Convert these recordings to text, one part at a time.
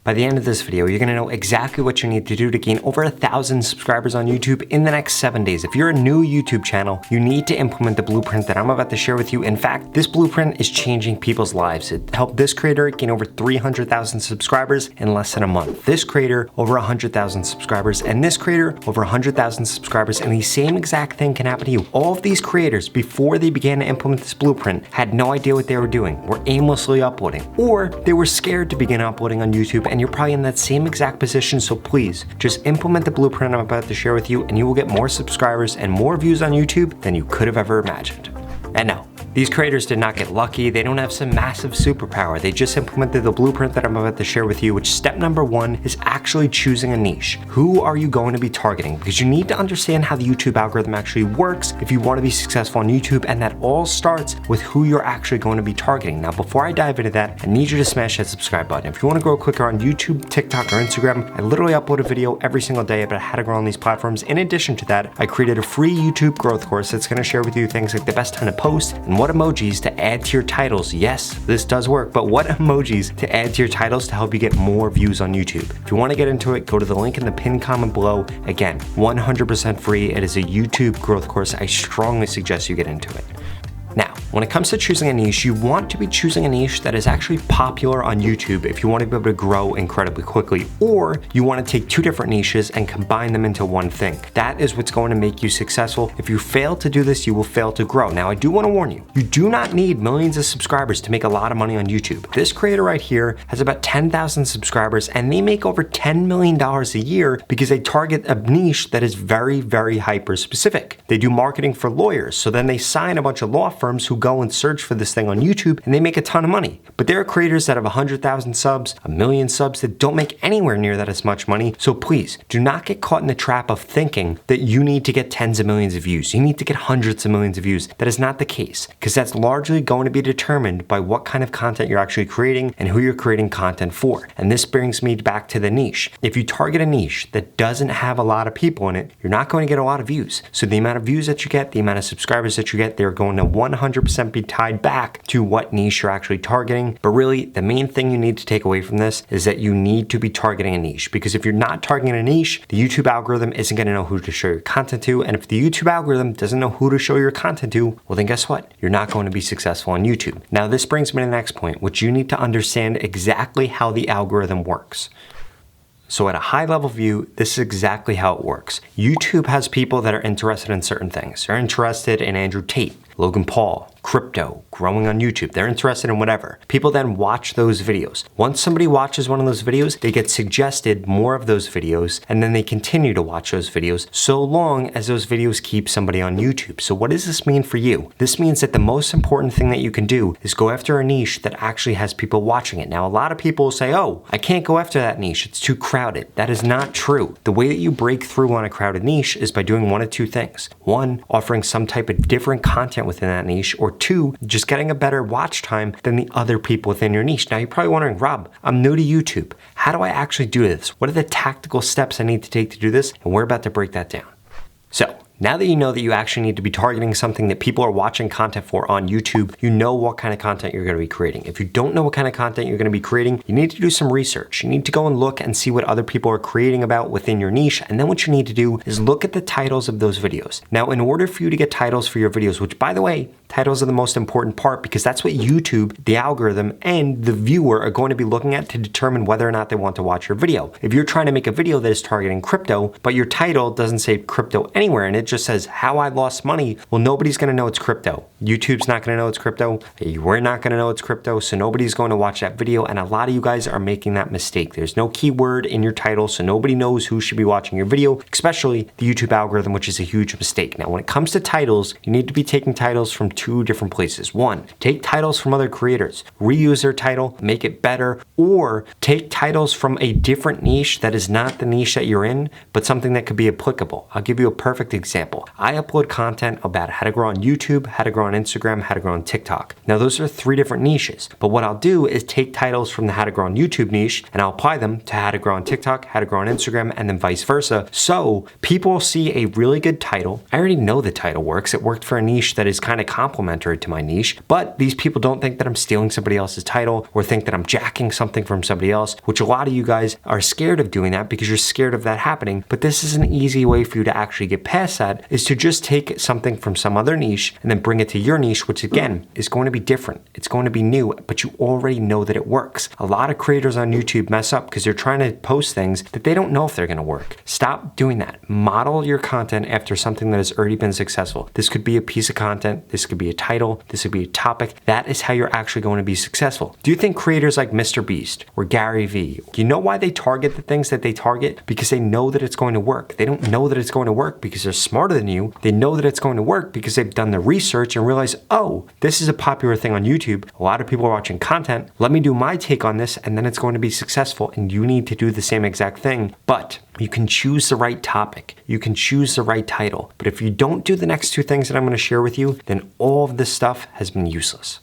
By the end of this video, you're gonna know exactly what you need to do to gain over 1,000 subscribers on YouTube in the next 7 days. If you're a new YouTube channel, you need to implement the blueprint that I'm about to share with you. In fact, this blueprint is changing people's lives. It helped this creator gain over 300,000 subscribers in less than a month. This creator over 100,000 subscribers, and this creator over 100,000 subscribers, and the same exact thing can happen to you. All of these creators, before they began to implement this blueprint, had no idea what they were doing, were aimlessly uploading, or they were scared to begin uploading on YouTube, and you're probably in that same exact position. So please just implement the blueprint I'm about to share with you, and you will get more subscribers and more views on YouTube than you could have ever imagined. And no, these creators did not get lucky. They don't have some massive superpower. They just implemented the blueprint that I'm about to share with you, which step number 1 is actually choosing a niche. Who are you going to be targeting? Because you need to understand how the YouTube algorithm actually works if you want to be successful on YouTube, and that all starts with who you're actually going to be targeting. Now, before I dive into that, I need you to smash that subscribe button. If you want to grow quicker on YouTube, TikTok, or Instagram, I literally upload a video every single day about how to grow on these platforms. In addition to that, I created a free YouTube growth course that's going to share with you things like the best time to post and what emojis to add to your titles. Yes, this does work, but what emojis to add to your titles to help you get more views on YouTube. If you want to get into it, go to the link in the pinned comment below. Again, 100% free. It is a YouTube growth course. I strongly suggest you get into it. Now, when it comes to choosing a niche, you want to be choosing a niche that is actually popular on YouTube if you want to be able to grow incredibly quickly, or you want to take two different niches and combine them into one thing. That is what's going to make you successful. If you fail to do this, you will fail to grow. Now, I do want to warn you, you do not need millions of subscribers to make a lot of money on YouTube. This creator right here has about 10,000 subscribers, and they make over $10 million a year because they target a niche that is very, very hyper specific. They do marketing for lawyers, so then they sign a bunch of law firms who go and search for this thing on YouTube, and they make a ton of money. But there are creators that have 100,000 subs, 1 million subs, that don't make anywhere near that as much money. So please do not get caught in the trap of thinking that you need to get tens of millions of views. You need to get hundreds of millions of views. That is not the case, because that's largely going to be determined by what kind of content you're actually creating and who you're creating content for. And this brings me back to the niche. If you target a niche that doesn't have a lot of people in it, you're not going to get a lot of views. So the amount of views that you get, the amount of subscribers that you get, they're going to 100% be tied back to what niche you're actually targeting. But really, the main thing you need to take away from this is that you need to be targeting a niche, because if you're not targeting a niche, the YouTube algorithm isn't going to know who to show your content to. And if the YouTube algorithm doesn't know who to show your content to, well then guess what? You're not going to be successful on YouTube. Now, this brings me to the next point, which you need to understand exactly how the algorithm works. So at a high level view, this is exactly how it works. YouTube has people that are interested in certain things. They're interested in Andrew Tate, Logan Paul, crypto, growing on YouTube. They're interested in whatever. People then watch those videos. Once somebody watches one of those videos, they get suggested more of those videos, and then they continue to watch those videos so long as those videos keep somebody on YouTube. So what does this mean for you? This means that the most important thing that you can do is go after a niche that actually has people watching it. Now, a lot of people will say, oh, I can't go after that niche. It's too crowded. That is not true. The way that you break through on a crowded niche is by doing one of two things. One, offering some type of different content within that niche, or two, just getting a better watch time than the other people within your niche. Now, you're probably wondering, Rob, I'm new to YouTube. How do I actually do this? What are the tactical steps I need to take to do this? And we're about to break that down. So, now that you know that you actually need to be targeting something that people are watching content for on YouTube, you know what kind of content you're going to be creating. If you don't know what kind of content you're going to be creating, you need to do some research. You need to go and look and see what other people are creating about within your niche. And then what you need to do is look at the titles of those videos. Now, in order for you to get titles for your videos, which by the way, titles are the most important part, because that's what YouTube, the algorithm, and the viewer are going to be looking at to determine whether or not they want to watch your video. If you're trying to make a video that is targeting crypto, but your title doesn't say crypto anywhere and it just says how I lost money, well, nobody's going to know it's crypto. YouTube's not going to know it's crypto. We're not going to know it's crypto. So nobody's going to watch that video. And a lot of you guys are making that mistake. There's no keyword in your title, so nobody knows who should be watching your video, especially the YouTube algorithm, which is a huge mistake. Now, when it comes to titles, you need to be taking titles from two different places. One, take titles from other creators, reuse their title, make it better, or take titles from a different niche that is not the niche that you're in, but something that could be applicable. I'll give you a perfect example. I upload content about how to grow on YouTube, how to grow on Instagram, how to grow on TikTok. Now those are 3 different niches, but what I'll do is take titles from the how to grow on YouTube niche and I'll apply them to how to grow on TikTok, how to grow on Instagram, and then vice versa. So people see a really good title. I already know the title works. It worked for a niche that is kind of complementary to my niche, but these people don't think that I'm stealing somebody else's title or think that I'm jacking something from somebody else, which a lot of you guys are scared of doing that because you're scared of that happening. But this is an easy way for you to actually get past that, is to just take something from some other niche and then bring it to your niche, which again is going to be different. It's going to be new, but you already know that it works. A lot of creators on YouTube mess up because they're trying to post things that they don't know if they're going to work. Stop doing that. Model your content after something that has already been successful. This could be a piece of content. This could be a title. This could be a topic. That is how you're actually going to be successful. Do you think creators like Mr. Beast or Gary Vee, you know why they target the things that they target? Because they know that it's going to work. They don't know that it's going to work because they're smarter than you. They know that it's going to work because they've done the research and realize, oh, this is a popular thing on YouTube. A lot of people are watching content. Let me do my take on this and then it's going to be successful, and you need to do the same exact thing. But you can choose the right topic. You can choose the right title. But if you don't do the next 2 things that I'm going to share with you, then all of this stuff has been useless.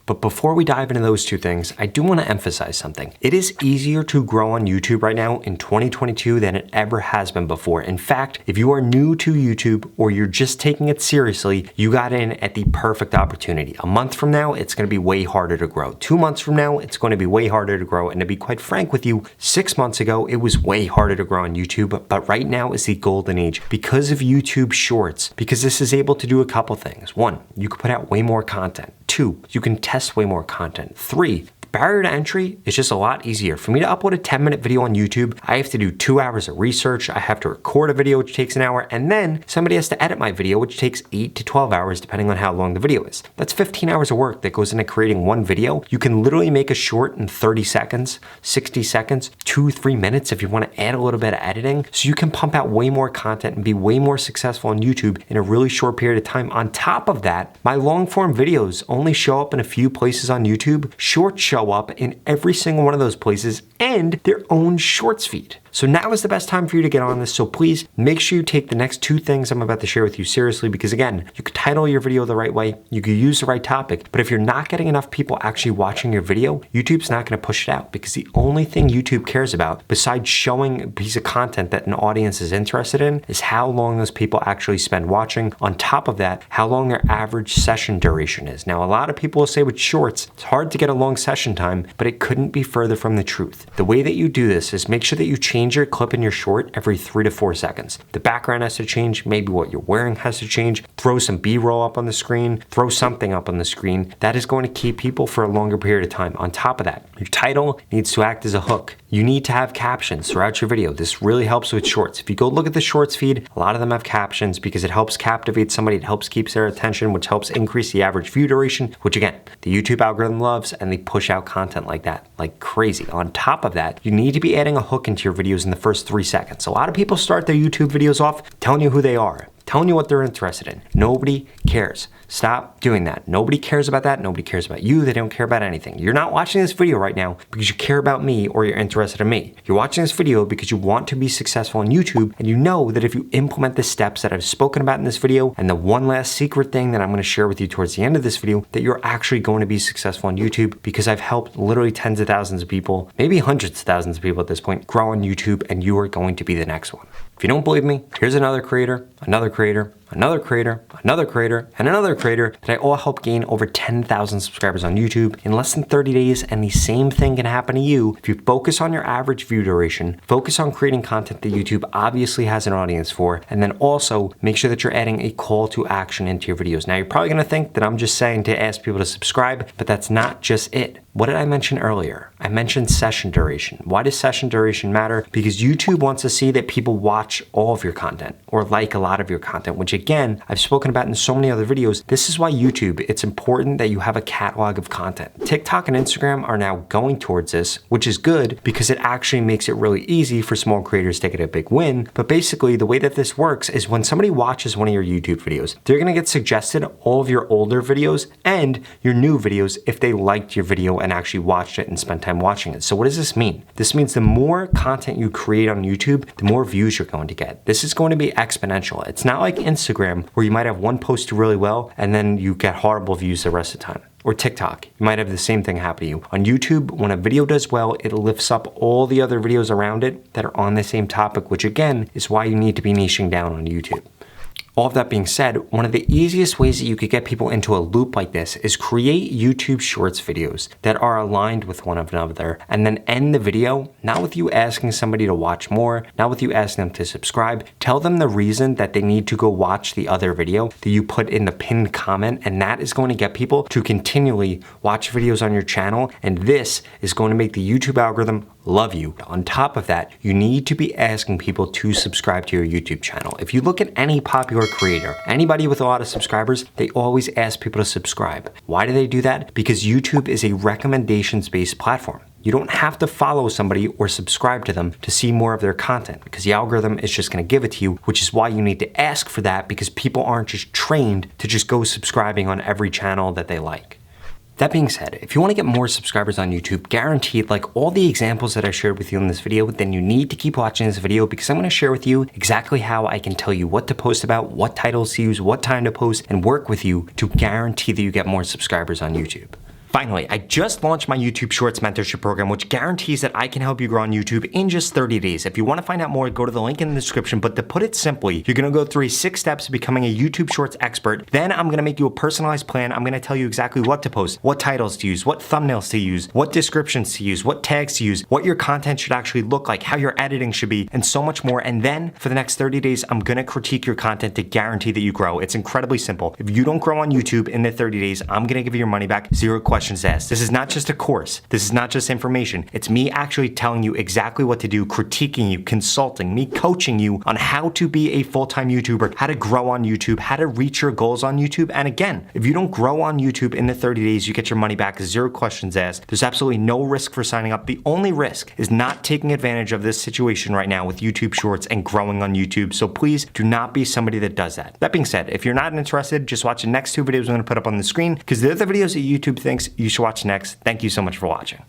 But before we dive into those 2 things, I do want to emphasize something. It is easier to grow on YouTube right now in 2022 than it ever has been before. In fact, if you are new to YouTube or you're just taking it seriously, you got in at the perfect opportunity. A month from now, it's going to be way harder to grow. 2 months from now, it's going to be way harder to grow. And to be quite frank with you, 6 months ago, it was way harder to grow on YouTube. But right now is the golden age because of YouTube Shorts, because this is able to do a couple things. 1, you can put out way more content. 2, you can test way more content. 3, barrier to entry is just a lot easier. For me to upload a 10-minute video on YouTube, I have to do 2 hours of research. I have to record a video, which takes an hour, and then somebody has to edit my video, which takes 8 to 12 hours, depending on how long the video is. That's 15 hours of work that goes into creating one video. You can literally make a short in 30 seconds, 60 seconds, 2-3 minutes if you want to add a little bit of editing. So you can pump out way more content and be way more successful on YouTube in a really short period of time. On top of that, my long form videos only show up in a few places on YouTube. Shorts show up in every single one of those places and their own shorts feed. So now is the best time for you to get on this. So please make sure you take the next 2 things I'm about to share with you seriously, because again, you could title your video the right way, you could use the right topic, but if you're not getting enough people actually watching your video, YouTube's not going to push it out, because the only thing YouTube cares about besides showing a piece of content that an audience is interested in is how long those people actually spend watching. On top of that, how long their average session duration is. Now, a lot of people will say with shorts, it's hard to get a long session time, but it couldn't be further from the truth. The way that you do this is make sure that you change your clip in your short every 3 to 4 seconds. The background has to change, maybe what you're wearing has to change, throw some B-roll up on the screen, throw something up on the screen. That is going to keep people for a longer period of time. On top of that, your title needs to act as a hook. You need to have captions throughout your video. This really helps with shorts. If you go look at the shorts feed, a lot of them have captions because it helps captivate somebody, it helps keep their attention, which helps increase the average view duration, which again, the YouTube algorithm loves, and they push out content like that, like crazy. On top of that, you need to be adding a hook into your videos in the first 3 seconds. A lot of people start their YouTube videos off telling you who they are, telling you what they're interested in. Nobody cares. Stop doing that. Nobody cares about that. Nobody cares about you. They don't care about anything. You're not watching this video right now because you care about me or you're interested in me. You're watching this video because you want to be successful on YouTube, and you know that if you implement the steps that I've spoken about in this video and the one last secret thing that I'm going to share with you towards the end of this video, that you're actually going to be successful on YouTube, because I've helped literally tens of thousands of people, maybe hundreds of thousands of people at this point, grow on YouTube, and you are going to be the next one. If you don't believe me, here's another creator, another creator, another creator, another creator, and another creator that I all helped gain over 10,000 subscribers on YouTube in less than 30 days, and the same thing can happen to you if you focus on your average view duration, focus on creating content that YouTube obviously has an audience for, and then also make sure that you're adding a call to action into your videos. Now, you're probably gonna think that I'm just saying to ask people to subscribe, but that's not just it. What did I mention earlier? I mentioned session duration. Why does session duration matter? Because YouTube wants to see that people watch all of your content or like a lot of your content, which again, I've spoken about in so many other videos. This is why YouTube, it's important that you have a catalog of content. TikTok and Instagram are now going towards this, which is good because it actually makes it really easy for small creators to get a big win. But basically, the way that this works is when somebody watches one of your YouTube videos, they're gonna get suggested all of your older videos and your new videos if they liked your video and actually watched it and spent time watching it. So what does this mean? This means the more content you create on YouTube, the more views you're going to get. This is going to be exponential. It's not like Instagram Instagram, where you might have one post do really well and then you get horrible views the rest of the time. Or TikTok, you might have the same thing happen to you. On YouTube, when a video does well, it lifts up all the other videos around it that are on the same topic, which again is why you need to be niching down on YouTube. All of that being said, one of the easiest ways that you could get people into a loop like this is create YouTube Shorts videos that are aligned with one another, and then end the video, not with you asking somebody to watch more, not with you asking them to subscribe. Tell them the reason that they need to go watch the other video that you put in the pinned comment, and that is going to get people to continually watch videos on your channel, and this is going to make the YouTube algorithm love you. On top of that, you need to be asking people to subscribe to your YouTube channel. If you look at any popular creator, anybody with a lot of subscribers, they always ask people to subscribe. Why do they do that? Because YouTube is a recommendations-based platform. You don't have to follow somebody or subscribe to them to see more of their content, because the algorithm is just gonna give it to you, which is why you need to ask for that, because people aren't just trained to just go subscribing on every channel that they like. That being said, if you want to get more subscribers on YouTube, guaranteed, like all the examples that I shared with you in this video, then you need to keep watching this video, because I'm going to share with you exactly how I can tell you what to post about, what titles to use, what time to post, and work with you to guarantee that you get more subscribers on YouTube. Finally, I just launched my YouTube Shorts mentorship program, which guarantees that I can help you grow on YouTube in just 30 days. If you want to find out more, go to the link in the description. But to put it simply, you're going to go through 6 steps to becoming a YouTube Shorts expert. Then I'm going to make you a personalized plan. I'm going to tell you exactly what to post, what titles to use, what thumbnails to use, what descriptions to use, what tags to use, what your content should actually look like, how your editing should be, and so much more. And then for the next 30 days, I'm going to critique your content to guarantee that you grow. It's incredibly simple. If you don't grow on YouTube in the 30 days, I'm going to give you your money back, 0 questions asked. This is not just a course. This is not just information. It's me actually telling you exactly what to do, critiquing you, consulting, me coaching you on how to be a full-time YouTuber, how to grow on YouTube, how to reach your goals on YouTube. And again, if you don't grow on YouTube in the 30 days, you get your money back, 0 questions asked. There's absolutely no risk for signing up. The only risk is not taking advantage of this situation right now with YouTube Shorts and growing on YouTube. So please do not be somebody that does that. That being said, if you're not interested, just watch the next 2 videos I'm going to put up on the screen, because they're the videos that YouTube thinks you should watch next. Thank you so much for watching.